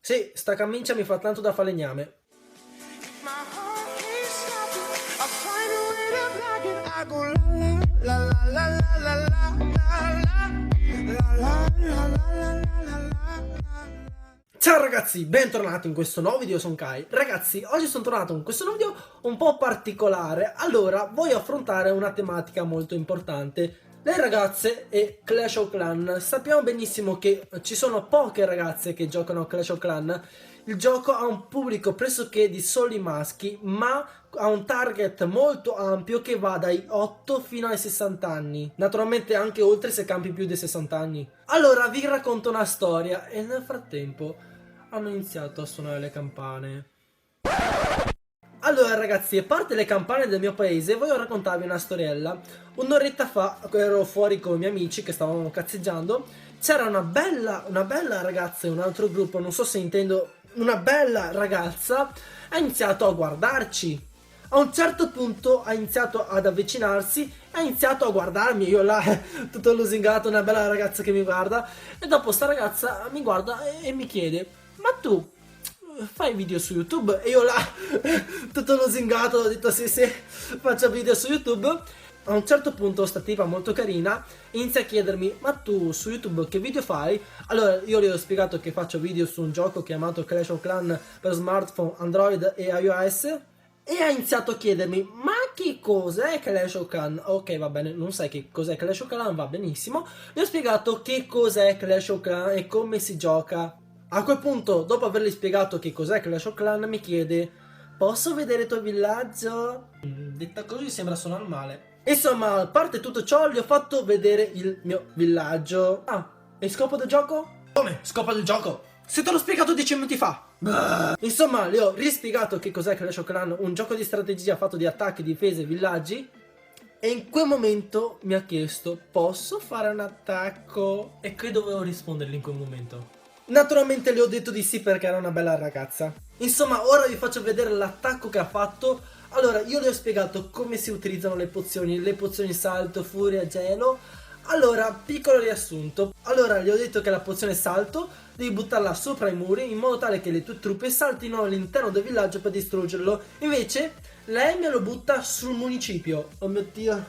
Sì, sta camicia mi fa tanto da falegname. My heart can't stop it. I find a way to block it. I go la la la la la la la la la la la la la la la. Ciao ragazzi, bentornati in questo nuovo video, sono Kai. Ragazzi, oggi sono tornato in questo nuovo video un po' particolare. Allora, voglio affrontare una tematica molto importante. Le ragazze e Clash of Clans. Sappiamo benissimo che ci sono poche ragazze che giocano a Clash of Clans. Il gioco ha un pubblico pressoché di soli maschi, ma ha un target molto ampio che va dai 8 fino ai 60 anni. Naturalmente anche oltre se campi più di 60 anni. Allora, vi racconto una storia e nel frattempo hanno iniziato a suonare le campane. Allora ragazzi, a parte le campane del mio paese, voglio raccontarvi una storiella. Un'oretta fa ero fuori con i miei amici che stavamo cazzeggiando. C'era una bella ragazza in un altro gruppo, non so se intendo una bella ragazza, ha iniziato a guardarci. A un certo punto ha iniziato ad avvicinarsi, ha iniziato a guardarmi, io là tutto lusingato, una bella ragazza che mi guarda, e dopo sta ragazza mi guarda e mi chiede: ma tu fai video su YouTube? E io là tutto lusingato ho detto sì sì, faccio video su YouTube. A un certo punto sta tipa molto carina inizia a chiedermi: ma tu su YouTube che video fai? Allora io le ho spiegato che faccio video su un gioco chiamato Clash of Clans per smartphone, Android e iOS. E ha iniziato a chiedermi: ma che cos'è Clash of Clans? Ok, va bene, non sai che cos'è Clash of Clans, va benissimo. Le ho spiegato che cos'è Clash of Clans e come si gioca. A quel punto, dopo avergli spiegato che cos'è Clash of Clans, mi chiede: posso vedere il tuo villaggio? Detta così sembra suonare male. Insomma, a parte tutto ciò, gli ho fatto vedere il mio villaggio. Ah, e il scopo del gioco? Come? Scopo del gioco? Se te l'ho spiegato 10 minuti fa! Insomma, le ho rispiegato che cos'è Clash of Clans, un gioco di strategia fatto di attacchi, difese, villaggi. E in quel momento mi ha chiesto: posso fare un attacco? E che dovevo rispondergli in quel momento? Naturalmente le ho detto di sì perché era una bella ragazza. Insomma, ora vi faccio vedere l'attacco che ha fatto. Allora, io le ho spiegato come si utilizzano le pozioni salto, furia, gelo. Allora, piccolo riassunto. Allora, gli ho detto che la pozione salto devi buttarla sopra i muri in modo tale che le tue truppe saltino all'interno del villaggio per distruggerlo. Invece, lei me lo butta sul municipio. Oh mio Dio,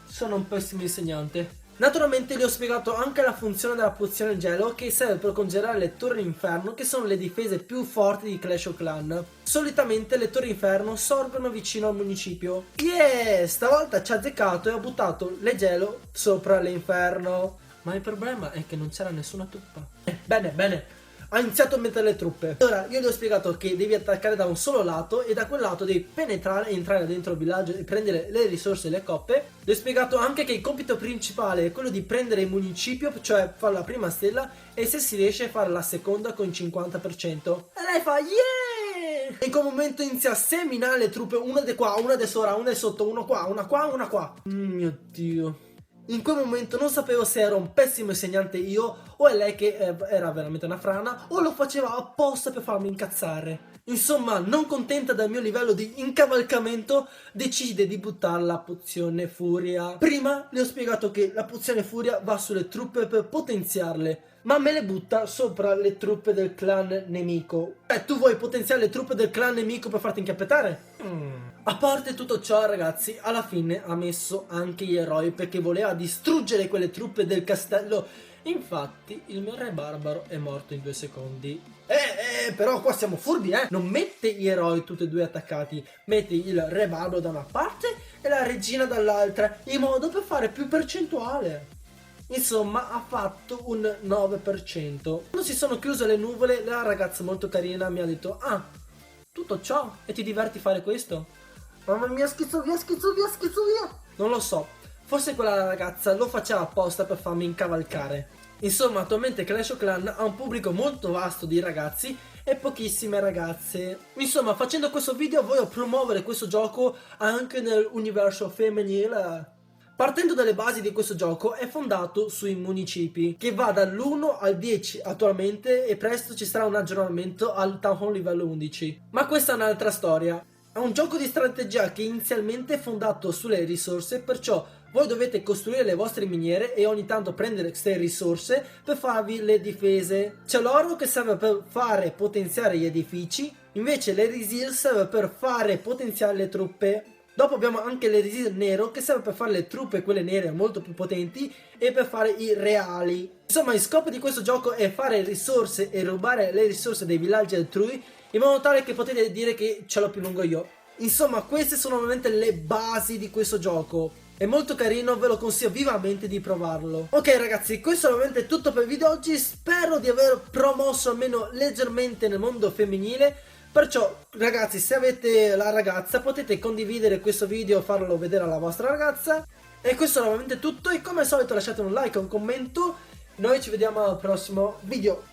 sono un pessimo insegnante. Naturalmente gli ho spiegato anche la funzione della pozione gelo, che serve per congelare le torri inferno, che sono le difese più forti di Clash of Clans. Solitamente le torri inferno sorgono vicino al municipio. Yeah, stavolta ci ha azzeccato e ha buttato le gelo sopra l'inferno. Ma il problema è che non c'era nessuna truppa. Bene. Ha iniziato a mettere le truppe. Allora io gli ho spiegato che devi attaccare da un solo lato e da quel lato devi penetrare, entrare dentro il villaggio e prendere le risorse e le coppe. Gli ho spiegato anche che il compito principale è quello di prendere il municipio, cioè fare la prima stella, e se si riesce fare la seconda con il 50%. E lei fa yeah! E in quel momento inizia a seminare le truppe, una di qua, una di sopra, una di sotto, una qua, una qua, una qua. Mio Dio. In quel momento non sapevo se ero un pessimo insegnante io o è lei che era veramente una frana o lo faceva apposta per farmi incazzare. Insomma, non contenta del mio livello di incavalcamento, decide di buttare la pozione furia. Prima le ho spiegato che la pozione furia va sulle truppe per potenziarle, ma me le butta sopra le truppe del clan nemico. Tu vuoi potenziare le truppe del clan nemico per farti incappetare? A parte tutto ciò ragazzi, alla fine ha messo anche gli eroi perché voleva distruggere quelle truppe del castello. Infatti il mio re barbaro è morto in 2 secondi. Però qua siamo furbi, non mette gli eroi tutti e due attaccati, mette il re barbaro da una parte e la regina dall'altra, in modo per fare più percentuale. Insomma, ha fatto un 9%. Quando si sono chiuse le nuvole, la ragazza molto carina mi ha detto: ah, tutto ciò e ti diverti fare questo? Mamma mia, schizzo via. Non lo so, forse quella ragazza lo faceva apposta per farmi incavalcare. Insomma, attualmente Clash of Clans ha un pubblico molto vasto di ragazzi e pochissime ragazze. Insomma, facendo questo video voglio promuovere questo gioco anche nell'universo femminile. Partendo dalle basi di questo gioco è fondato sui municipi, che va dall'1 al 10 attualmente e presto ci sarà un aggiornamento al Town Hall livello 11. Ma questa è un'altra storia. È un gioco di strategia che inizialmente è fondato sulle risorse, perciò Voi dovete costruire le vostre miniere e ogni tanto prendere queste risorse per farvi le difese. C'è l'oro che serve per fare potenziare gli edifici, invece l'elisir serve per fare potenziare le truppe. Dopo abbiamo anche l'elisir nero che serve per fare le truppe, quelle nere molto più potenti, e per fare i reali. Insomma, il scopo di questo gioco è fare risorse e rubare le risorse dei villaggi altrui, in modo tale che potete dire che ce l'ho più lungo io. Insomma, queste sono ovviamente le basi di questo gioco. È molto carino, ve lo consiglio vivamente di provarlo. Ok ragazzi, questo è ovviamente tutto per il video oggi. Spero di aver promosso almeno leggermente nel mondo femminile. Perciò ragazzi, se avete la ragazza potete condividere questo video e farlo vedere alla vostra ragazza. E questo è ovviamente tutto, e come al solito lasciate un like e un commento. Noi ci vediamo al prossimo video.